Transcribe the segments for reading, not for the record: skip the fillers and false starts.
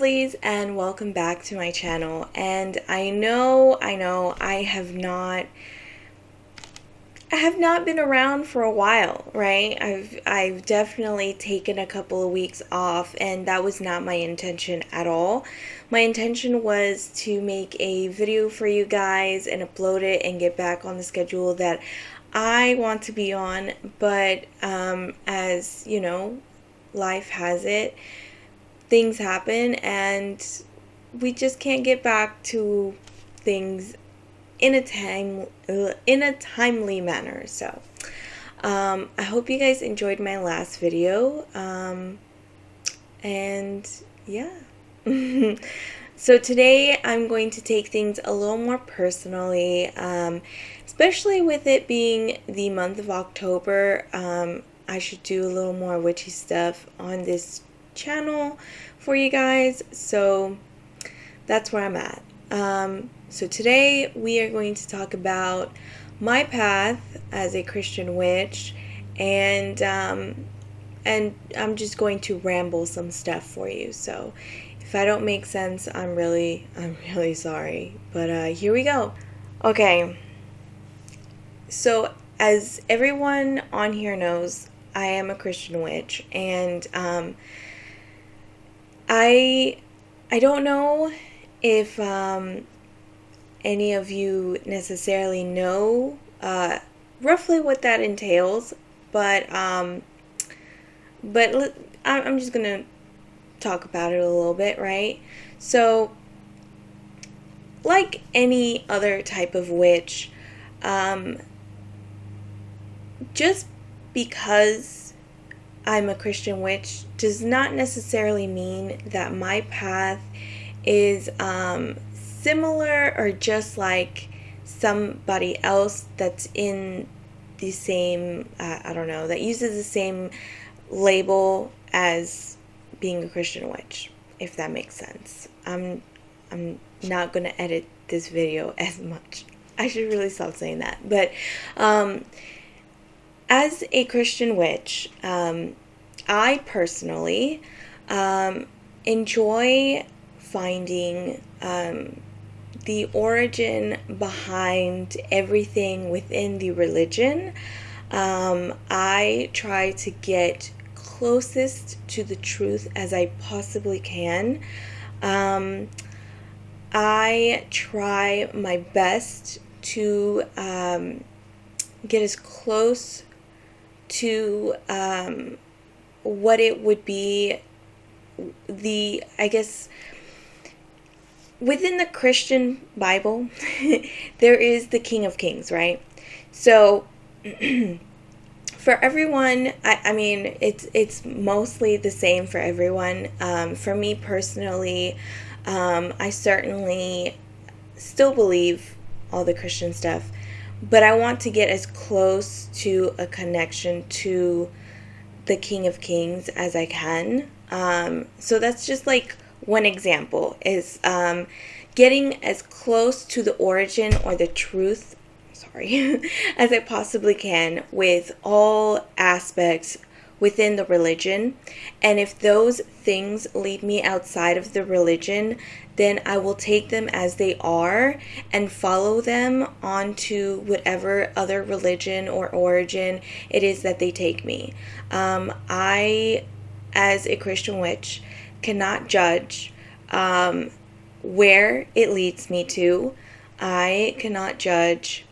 lovelies, and welcome back to my channel. And I know I have not been around for a while, right? I've definitely taken a couple of weeks off, and that was not my intention at all. My intention was to make a video for you guys and upload it and get back on the schedule that I want to be on, but as you know, life has it, things happen, and we just can't get back to things in a timely manner. So I hope you guys enjoyed my last video, and yeah. So today I'm going to take things a little more personally, especially with it being the month of October. I should do a little more witchy stuff on this channel for you guys, so that's where I'm at. So today we are going to talk about my path as a Christian witch, and I'm just going to ramble some stuff for you. So if I don't make sense, I'm really sorry. But here we go. Okay. So as everyone on here knows, I am a Christian witch, and I don't know if any of you necessarily know roughly what that entails, but I'm just gonna talk about it a little bit, right? So, like any other type of witch, just because I'm a Christian witch does not necessarily mean that my path is similar or just like somebody else that's in the same, I don't know, that uses the same label as being a Christian witch, if that makes sense. I'm not going to edit this video as much. I should really stop saying that. But as a Christian witch, I personally enjoy finding the origin behind everything within the religion. I try to get closest to the truth as I possibly can. I try my best to get as close to what it would be, I guess, within the Christian Bible, there is the King of Kings, right? So for everyone, I mean, it's mostly the same for everyone. For me personally, I certainly still believe all the Christian stuff, but I want to get as close to a connection to the King of Kings as I can. So that's just like one example, is getting as close to the origin or the truth, as I possibly can with all aspects within the religion. And if those things lead me outside of the religion, then I will take them as they are and follow them onto whatever other religion or origin it is that they take me. I, as a Christian witch, cannot judge where it leads me to. I cannot judge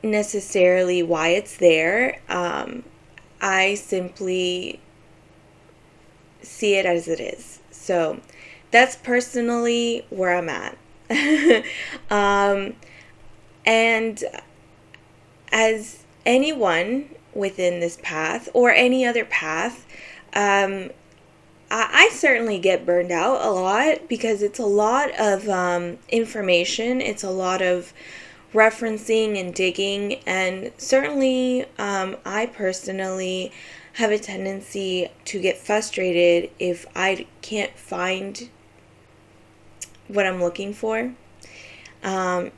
necessarily why it's there. I simply see it as it is. So that's personally where I'm at. And as anyone within this path or any other path, I certainly get burned out a lot, because it's a lot of information. It's a lot of referencing and digging, and certainly I personally have a tendency to get frustrated if I can't find what I'm looking for. And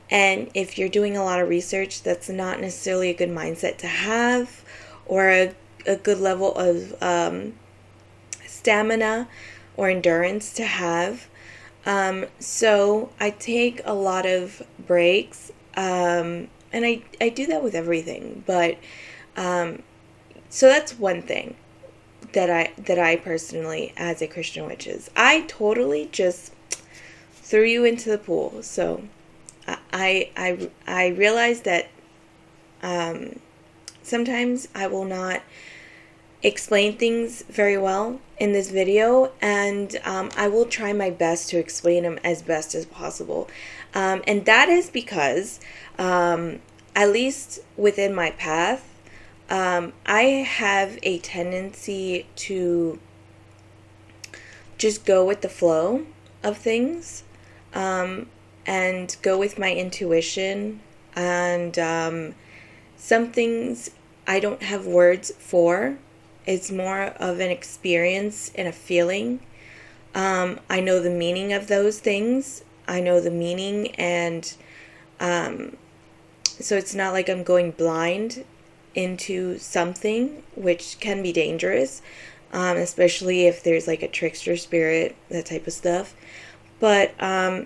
if you're doing a lot of research, that's not necessarily a good mindset to have, or a good level of stamina or endurance to have. So I take a lot of breaks, and I do that with everything. But so that's one thing that I personally, as a Christian witch, is I totally just threw you into the pool. So I realize that sometimes I will not explain things very well in this video, and I will try my best to explain them as best as possible. And that is because, at least within my path, I have a tendency to just go with the flow of things, and go with my intuition, and some things I don't have words for. It's more of an experience and a feeling. I know the meaning of those things. I know the meaning, and so it's not like I'm going blind into something, which can be dangerous, especially if there's like a trickster spirit, that type of stuff. But I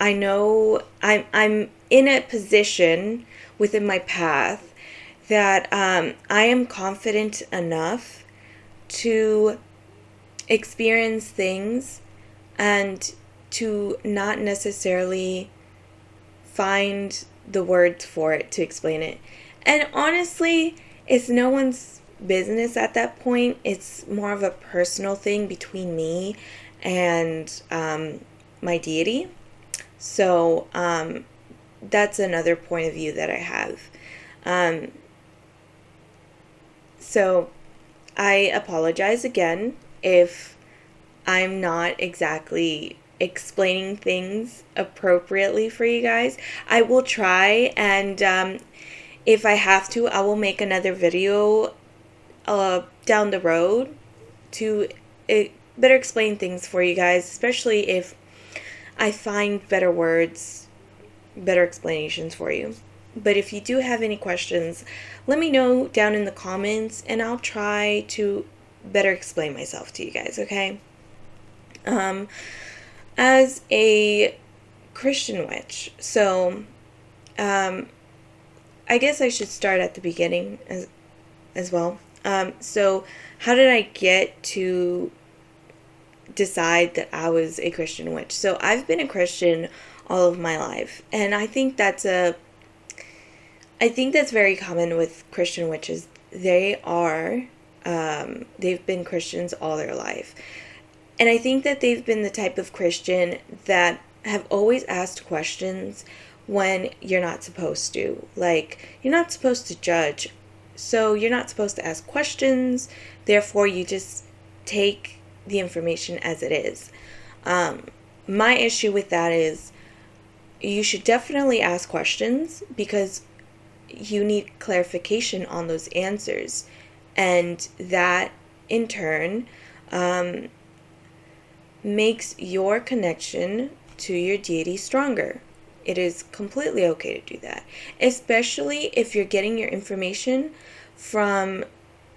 know I'm in a position within my path that I am confident enough to experience things and to not necessarily find the words for it to explain it. And honestly, it's no one's business at that point. It's more of a personal thing between me and my deity. So that's another point of view that I have. So I apologize again if I'm not exactly explaining things appropriately for you guys. I will try, and if I have to, I will make another video down the road to better explain things for you guys, especially if I find better words, better explanations for you. But if you do have any questions, let me know down in the comments, and I'll try to better explain myself to you guys, okay? As a Christian witch, so I guess I should start at the beginning as well. So how did I get to decide that I was a Christian witch? So I've been a Christian all of my life, and I think that's very common with Christian witches. They've been Christians all their life. And I think that they've been the type of Christian that have always asked questions when you're not supposed to. Like, you're not supposed to judge, so you're not supposed to ask questions. Therefore, you just take the information as it is. My issue with that is you should definitely ask questions, because you need clarification on those answers, and that in turn makes your connection to your deity stronger. It is completely okay to do that, especially if you're getting your information from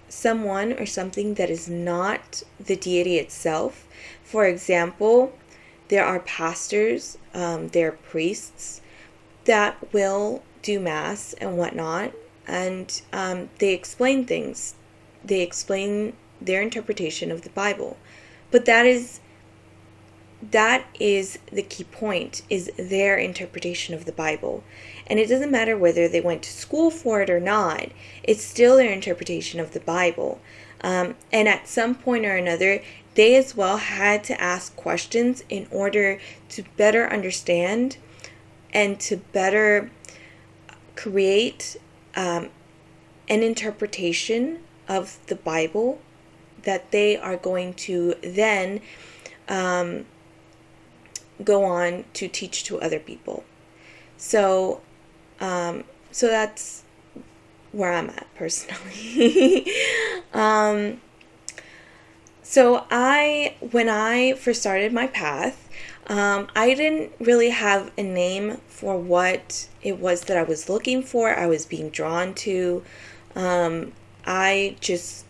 someone or something that is not the deity itself. For example, there are pastors, there are priests that will do mass and whatnot, and they explain things. They explain their interpretation of the Bible. But that is the key point, is their interpretation of the Bible. And it doesn't matter whether they went to school for it or not, it's still their interpretation of the Bible. And at some point or another, they as well had to ask questions in order to better understand and to better create an interpretation of the Bible that they are going to then go on to teach to other people. So that's where I'm at personally. So when I first started my path, I didn't really have a name for what it was that I was looking for, I was being drawn to. I just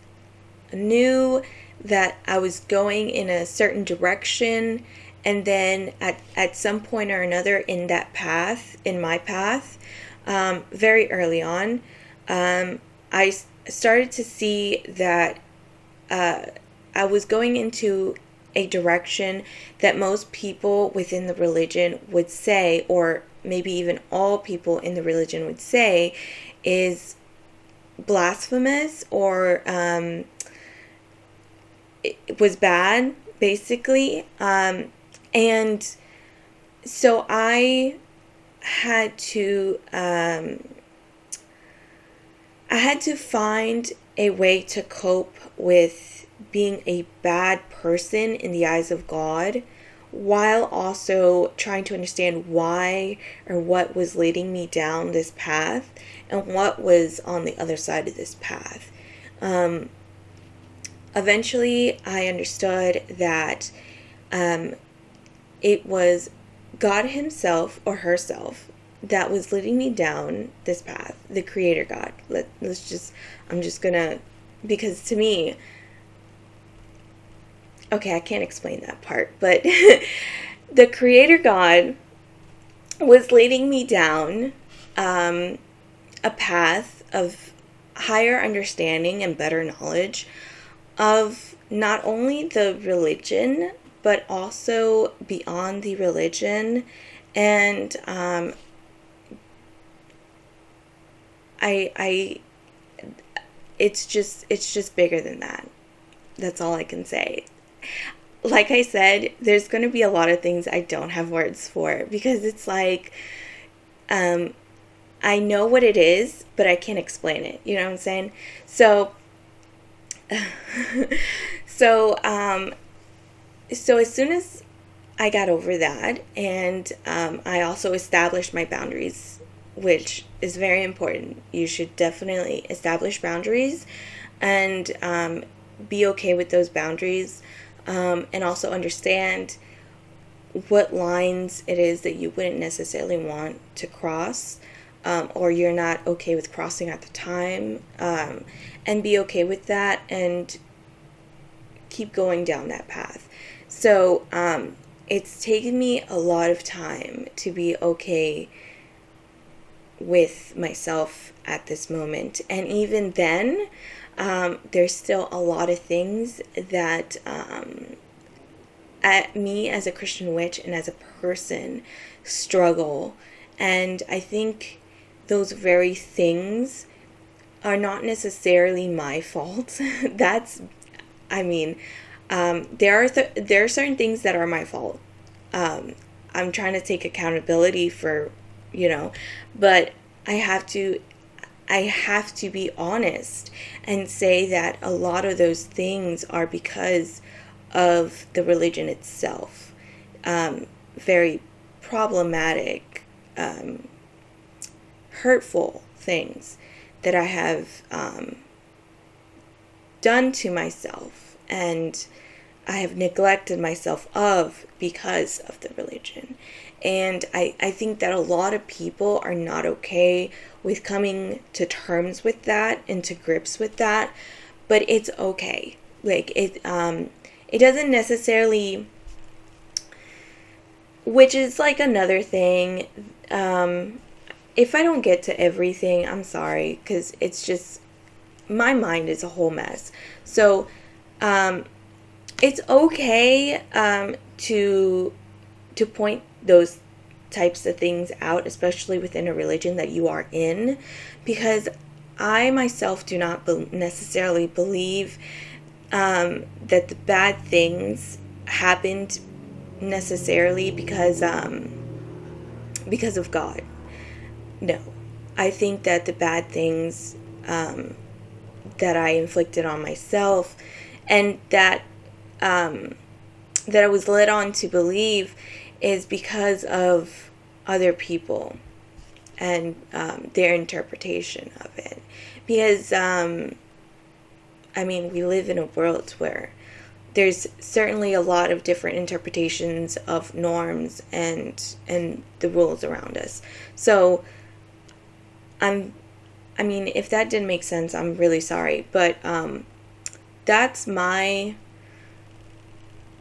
knew that I was going in a certain direction, and then at some point or another in that path, in my path, very early on, I started to see that I was going into a direction that most people within the religion would say, or maybe even all people in the religion would say, is blasphemous, or it was bad, basically. And so had to I had to find a way to cope with being a bad person in the eyes of God, while also trying to understand why or what was leading me down this path and what was on the other side of this path. Eventually, I understood that it was God Himself or herself that was leading me down this path, the Creator God. I'm just gonna, because to me, okay, I can't explain that part, but the Creator God was leading me down a path of higher understanding and better knowledge of not only the religion, but also beyond the religion. And it's just bigger than that. That's all I can say. Like I said, there's going to be a lot of things I don't have words for, because it's like, I know what it is, but I can't explain it. You know what I'm saying? So, so as soon as I got over that, and I also established my boundaries, which is very important. You should definitely establish boundaries and be okay with those boundaries, and also understand what lines it is that you wouldn't necessarily want to cross, or you're not okay with crossing at the time, and be okay with that and keep going down that path. So it's taken me a lot of time to be okay with myself at this moment. And even then, there's still a lot of things that at me as a Christian witch and as a person struggle. And I think those very things are not necessarily my fault. There are certain things that are my fault. I'm trying to take accountability for, but I have to be honest and say that a lot of those things are because of the religion itself. Very problematic, hurtful things that I have done to myself, and I have neglected myself because of the religion. And I think that a lot of people are not okay with coming to terms with that and to grips with that, but it's okay. Like, it doesn't necessarily, which is like another thing. If I don't get to everything, I'm sorry, because it's just, my mind is a whole mess. So, it's okay to point those types of things out, especially within a religion that you are in, because I myself do not necessarily believe that the bad things happened necessarily because of God. No, I think that the bad things that I inflicted on myself, and that I was led on to believe, is because of other people and their interpretation of it. Because we live in a world where there's certainly a lot of different interpretations of norms and the rules around us. So if that didn't make sense, I'm really sorry, but that's my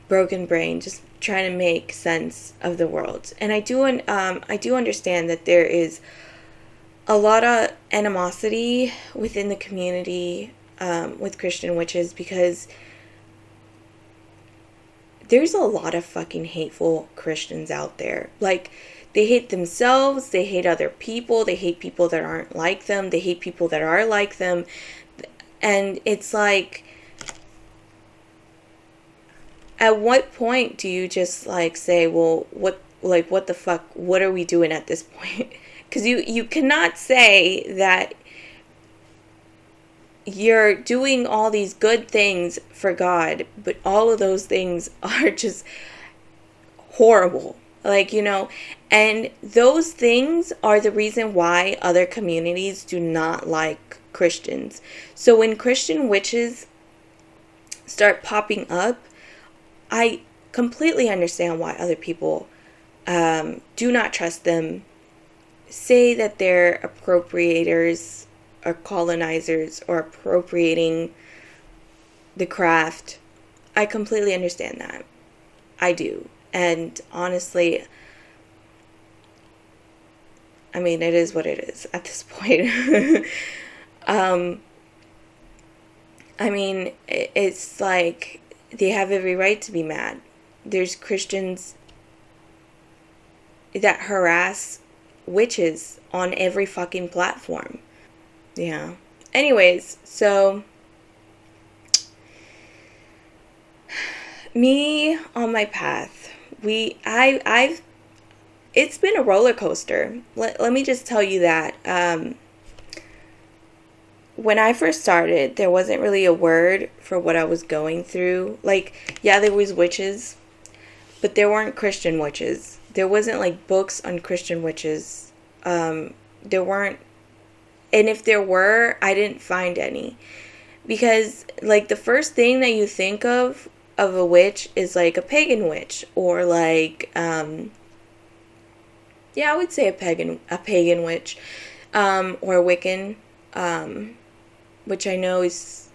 broken brain, just trying to make sense of the world. And I do understand that there is a lot of animosity within the community with Christian witches, because there's a lot of fucking hateful Christians out there. Like, they hate themselves, they hate other people, they hate people that aren't like them, they hate people that are like them. And it's like, at what point do you just like say, well, what the fuck, what are we doing at this point? Because you cannot say that you're doing all these good things for God, but all of those things are just horrible. Like, you know, and those things are the reason why other communities do not like Christians. So when Christian witches start popping up, I completely understand why other people do not trust them, say that they're appropriators or colonizers or appropriating the craft. I completely understand that. I do. And honestly, I mean, it is what it is at this point. I mean, it's like they have every right to be mad. There's Christians that harass witches on every fucking platform. Yeah. Anyways, so me on my path. I've it's been a roller coaster. Let me just tell you that. When I first started, there wasn't really a word for what I was going through. Like, yeah, there was witches, but there weren't Christian witches. There wasn't like books on Christian witches. There weren't, and if there were, I didn't find any. Because like the first thing that you think of a witch is like a pagan witch, or like yeah, I would say a pagan witch, or a Wiccan, which I know is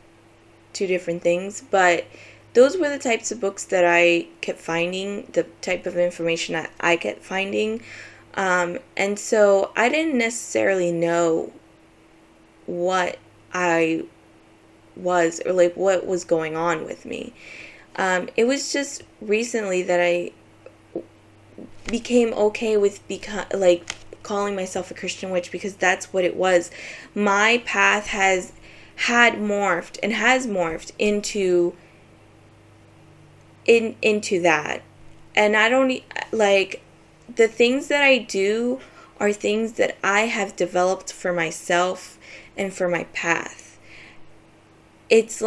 two different things, but those were the types of books that I kept finding, the type of information that I kept finding, and so I didn't necessarily know what I was, or like what was going on with me. It was just recently that I became okay with calling myself a Christian witch, because that's what it was. My path had morphed and has morphed into that. And I don't like, the things that I do are things that I have developed for myself and for my path. It's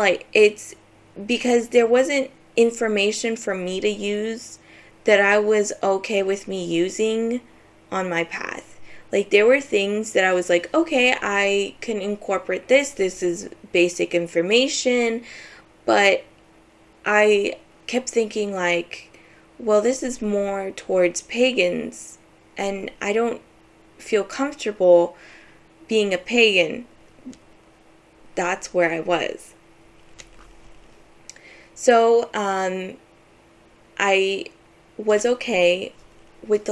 because there wasn't information for me to use that I was okay with me using on my path. Like, there were things that I was like, okay, I can incorporate this. This is basic information. But I kept thinking like, well, this is more towards pagans, and I don't feel comfortable being a pagan. That's where I was. So, I was okay with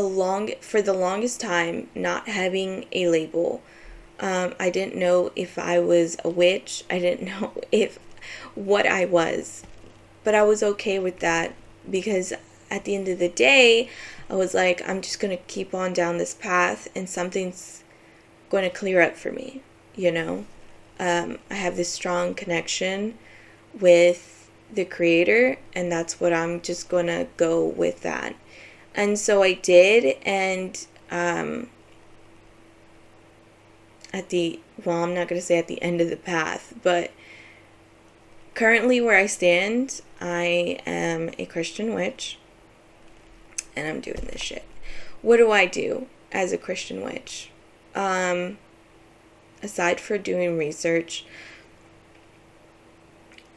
for the longest time not having a label. I didn't know if I was a witch. I didn't know what I was, but I was okay with that, because at the end of the day, I was like, I'm just going to keep on down this path and something's going to clear up for me, you know? I have this strong connection with the Creator, and that's what I'm just going to go with that. And so I did, and I'm not going to say at the end of the path, but currently where I stand, I am a Christian witch, and I'm doing this shit. What do I do as a Christian witch? Aside for doing research,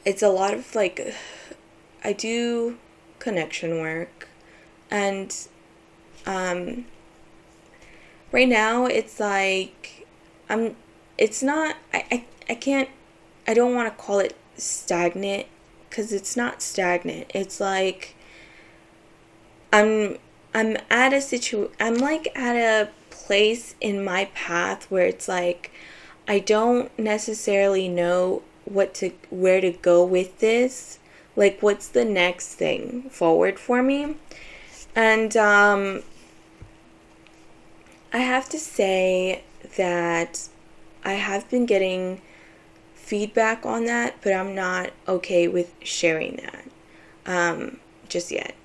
it's a lot of like, I do connection work, and right now it's like, I don't want to call it stagnant, because it's not stagnant. It's like, I'm I'm like at a place in my path where it's like I don't necessarily know where to go with this. Like, what's the next thing forward for me? And I have to say that I have been getting feedback on that, but I'm not okay with sharing that just yet.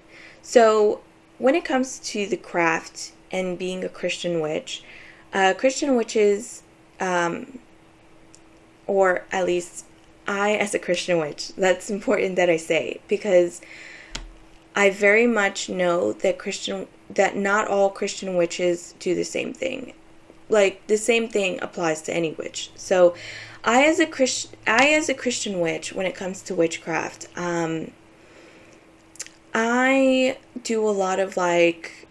So, when it comes to the craft and being a Christian witch, Christian witches, or at least I as a Christian witch, that's important that I say, because I very much know that not all Christian witches do the same thing. Like, the same thing applies to any witch. So, I as a Christian witch, when it comes to witchcraft, I do a lot of like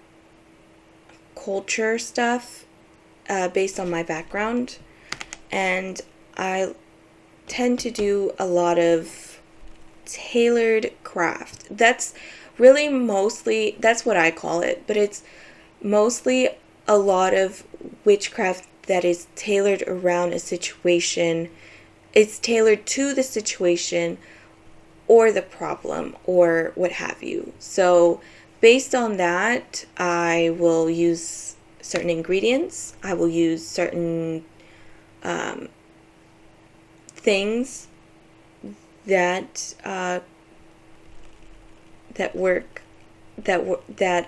culture stuff based on my background, and I tend to do a lot of tailored craft. That's what I call it, but it's mostly a lot of witchcraft that is tailored around a situation. It's tailored to the situation or the problem or what have you. So based on that, I will use certain ingredients. I will use certain things that that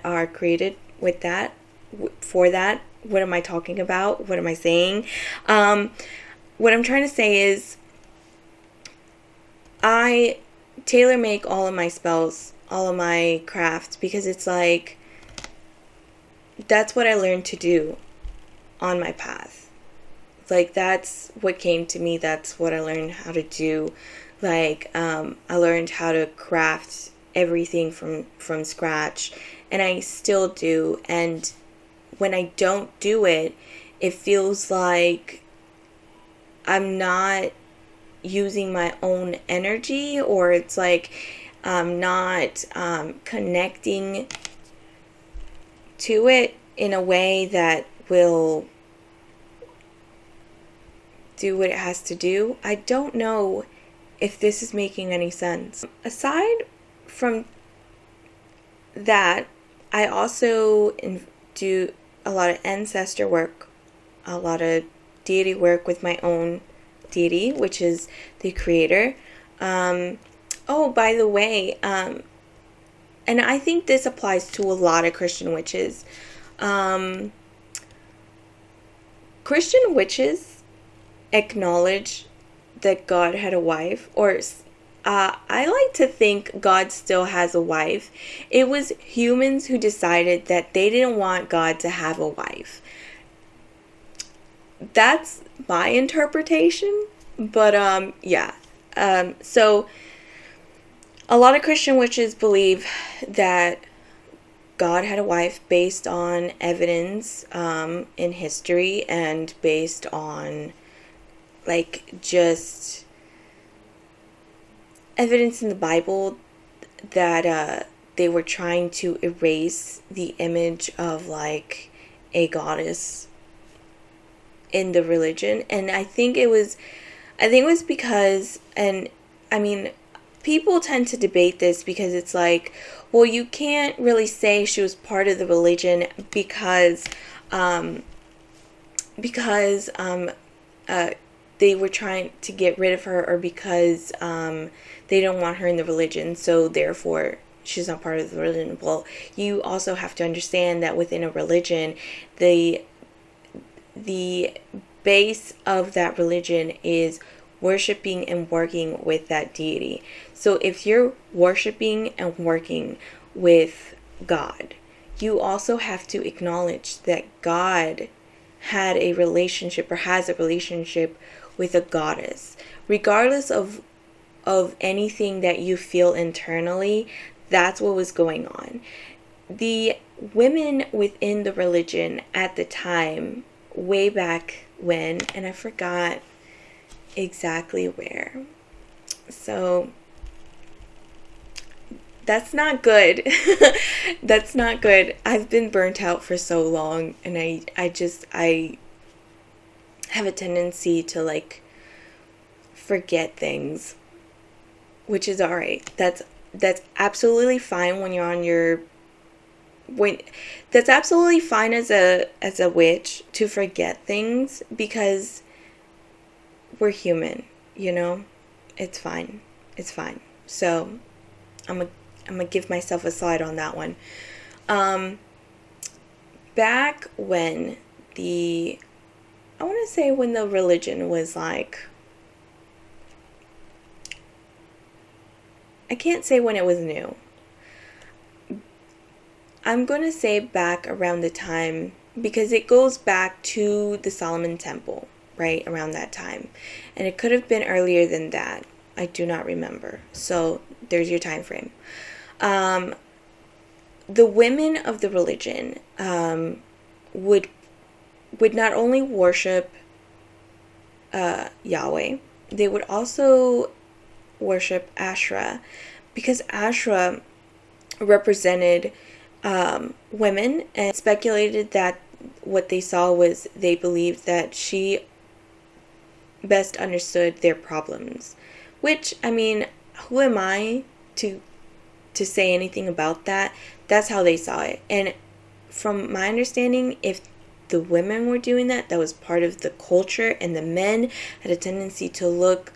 are created with that, for that. What am I talking about? What am I saying? What I'm trying to say is I tailor make all of my spells, all of my crafts, because it's like that's what I learned to do on my path. Like, that's what came to me. That's what I learned how to do. Like, I learned how to craft everything from scratch, and I still do. And when I don't do it, it feels like I'm not using my own energy, or it's like I'm not connecting to it in a way that will do what it has to do. I don't know if this is making any sense. Aside from that, I also do a lot of ancestor work, a lot of deity work with my own deity, which is the creator. Oh, by the way, and I think this applies to a lot of Christian witches. Christian witches acknowledge that God had a wife, or I like to think God still has a wife. It was humans who decided that they didn't want God to have a wife. That's my interpretation, but yeah. So a lot of Christian witches believe that God had a wife based on evidence in history, and based on like just evidence in the Bible that they were trying to erase the image of like a goddess in the religion. And I think it was because, and I mean, people tend to debate this because it's like, well, you can't really say she was part of the religion because they were trying to get rid of her, or because they don't want her in the religion, so therefore she's not part of the religion. Well, you also have to understand that within a religion, the base of that religion is worshiping and working with that deity. So if you're worshiping and working with God, you also have to acknowledge that God had a relationship, or has a relationship, with a goddess. Regardless of anything that you feel internally, that's what was going on. The women within the religion at the time, way back when, and I forgot exactly where. So That's not good. That's not good. I've been burnt out for so long, and I have a tendency to like forget things, which is all right. That's absolutely fine when you're on your when that's absolutely fine as a witch to forget things, because we're human, you know? It's fine. It's fine. So, I'm gonna give myself a slide on that one. Um, Back when I want to say when the religion was like, I can't say when it was new. I'm going to say back around the time, because it goes back to the Solomon Temple, right? Around that time. And it could have been earlier than that. I do not remember. So there's your time frame. The women of the religion would not only worship Yahweh, they would also worship Asherah, because Asherah represented women, and speculated that what they saw was, they believed that she best understood their problems. Which, I mean, who am I to say anything about that? That's how they saw it. And from my understanding, if the women were doing that, that was part of the culture, and the men had a tendency to look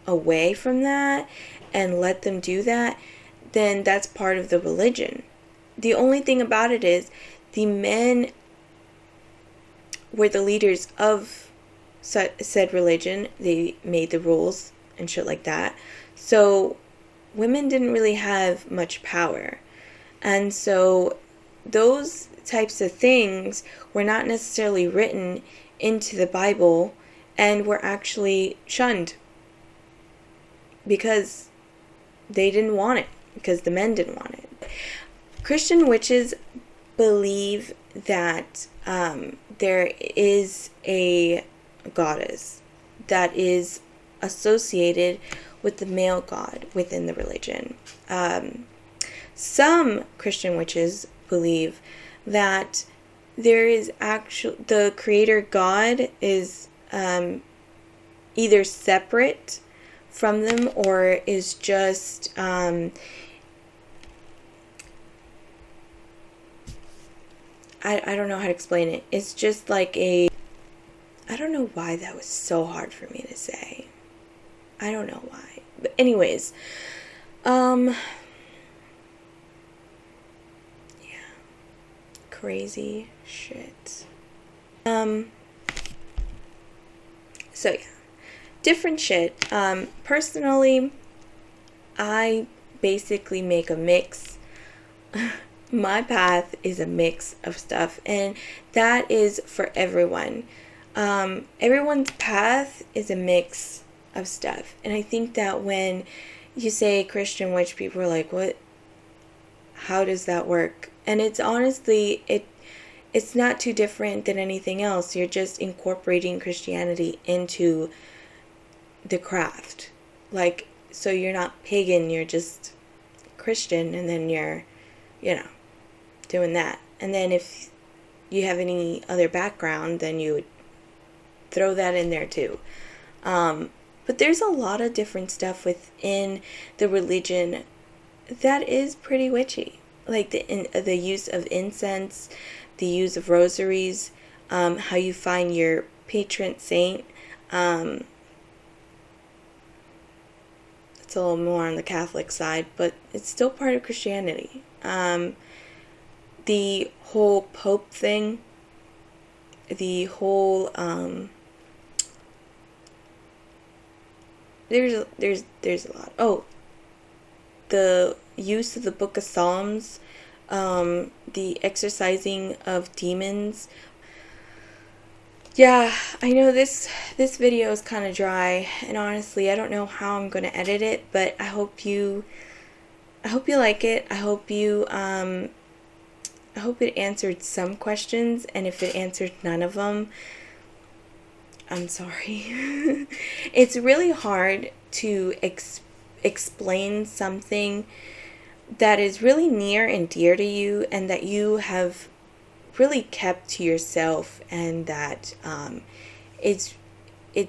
away from that and let them do that, then that's part of the religion. The only thing about it is, the men were the leaders of said religion. They made the rules and shit like that. So women didn't really have much power. And so those types of things were not necessarily written into the Bible, and were actually shunned because they didn't want it, because the men didn't want it. Christian witches believe that there is a goddess that is associated with the male god within the religion. Some Christian witches believe that there is actually, the creator god is either separate from them, or is just I don't know how to explain it. It's just like I don't know why that was so hard for me to say. I don't know why. But anyways, yeah. Crazy shit. So yeah. Different shit. Personally, I basically make a mix. My path is a mix of stuff, and that is for everyone. Everyone's path is a mix of stuff. And I think that when you say Christian witch, people are like, what? How does that work? And it's honestly, it's not too different than anything else. You're just incorporating Christianity into the craft. Like, so you're not pagan, you're just Christian, and then you're, doing that. And then if you have any other background, then you would throw that in there too. But there's a lot of different stuff within the religion that is pretty witchy. Like the use of incense, the use of rosaries, how you find your patron saint. It's a little more on the Catholic side, but it's still part of Christianity. The whole Pope thing, the whole there's a lot. Oh, the use of the Book of Psalms, the exorcising of demons. Yeah, I know this video is kind of dry, and honestly, I don't know how I'm going to edit it, but I hope you like it. I hope it answered some questions, and if it answered none of them, I'm sorry. It's really hard to explain something that is really near and dear to you, and that you have really kept to yourself, and that it's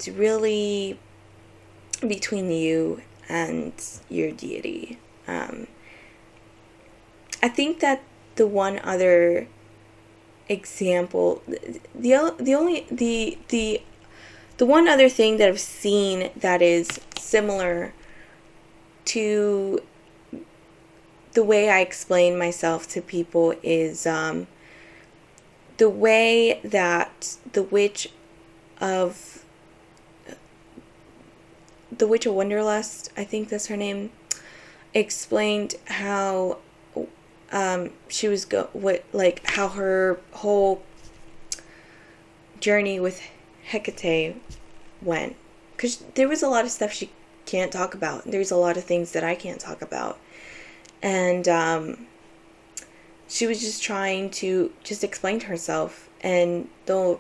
really between you and your deity. I think that the one other example, the one other thing that I've seen that is similar to the way I explain myself to people is the way that the Witch of Wonderlust, I think that's her name, explained how she was how her whole journey with Hecate went, because there was a lot of stuff she can't talk about. There's a lot of things that I can't talk about, and she was just trying to just explain to herself. And the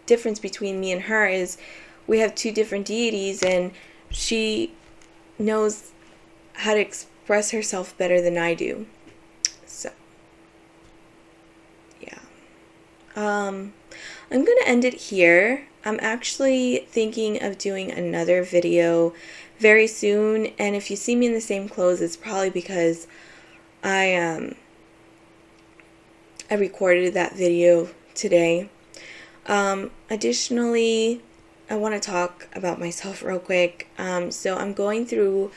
difference between me and her is we have two different deities, and she knows how to express herself better than I do. So, yeah. I'm going to end it here. I'm actually thinking of doing another video very soon, and if you see me in the same clothes, it's probably because I recorded that video today. Additionally, I want to talk about myself real quick. So I'm going through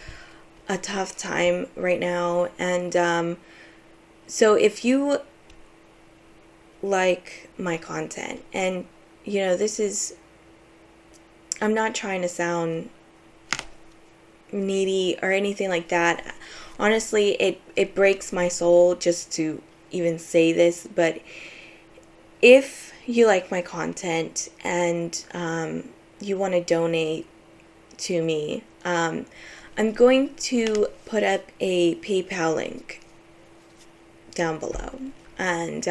a tough time right now, and so if you like my content, and this is, I'm not trying to sound needy or anything like that. Honestly, it breaks my soul just to even say this, but if you like my content and you want to donate to me, I'm going to put up a PayPal link down below, and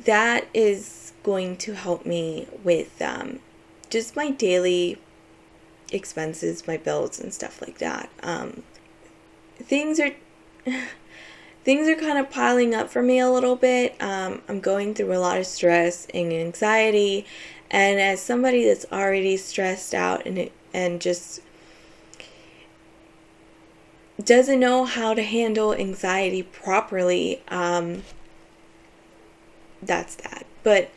that is going to help me with just my daily expenses, my bills and stuff like that. Things are kind of piling up for me a little bit. I'm going through a lot of stress and anxiety, and as somebody that's already stressed out and just doesn't know how to handle anxiety properly, that's that. But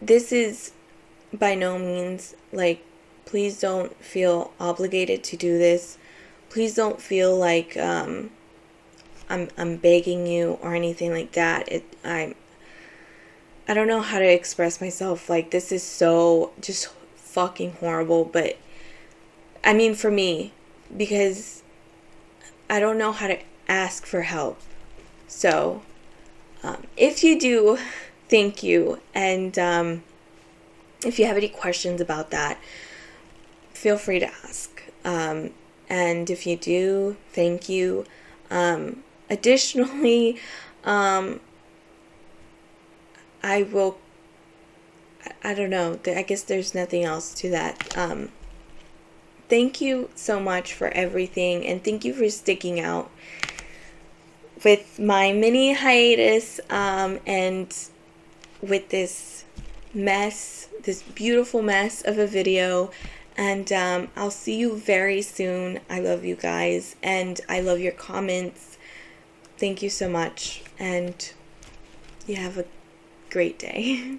this is by no means please don't feel obligated to do this. Please don't feel like I'm begging you or anything like that. I don't know how to express myself. This is so just fucking horrible, but I mean for me, because I don't know how to ask for help. So if you do, thank you. And if you have any questions about that, feel free to ask. And if you do, thank you. Additionally, I don't know, I guess there's nothing else to that. Thank you so much for everything, and thank you for sticking out with my mini hiatus, and with this mess, this beautiful mess of a video. And I'll see you very soon. I love you guys, and I love your comments. Thank you so much, and you have a great day.